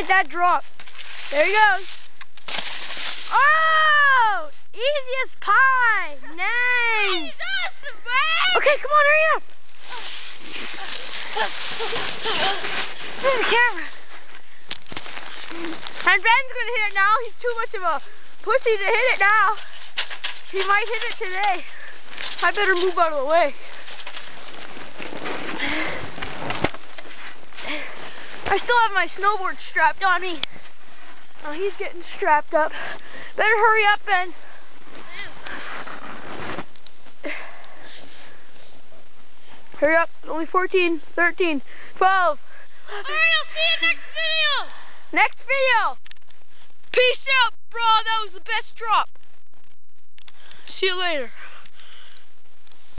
get that drop. There he goes. Oh! Easy as pie. Nice. Okay, come on, hurry up. Where's the camera? And Ben's gonna hit it now. He's too much of a pussy to hit it now. He might hit it today. I better move out of the way. I still have my snowboard strapped on me. Oh, he's getting strapped up. Better hurry up, Ben. Hurry up, only 14, 13, 12. All right, I'll see you next video. Next video. Peace out, bro. That was the best drop. See you later.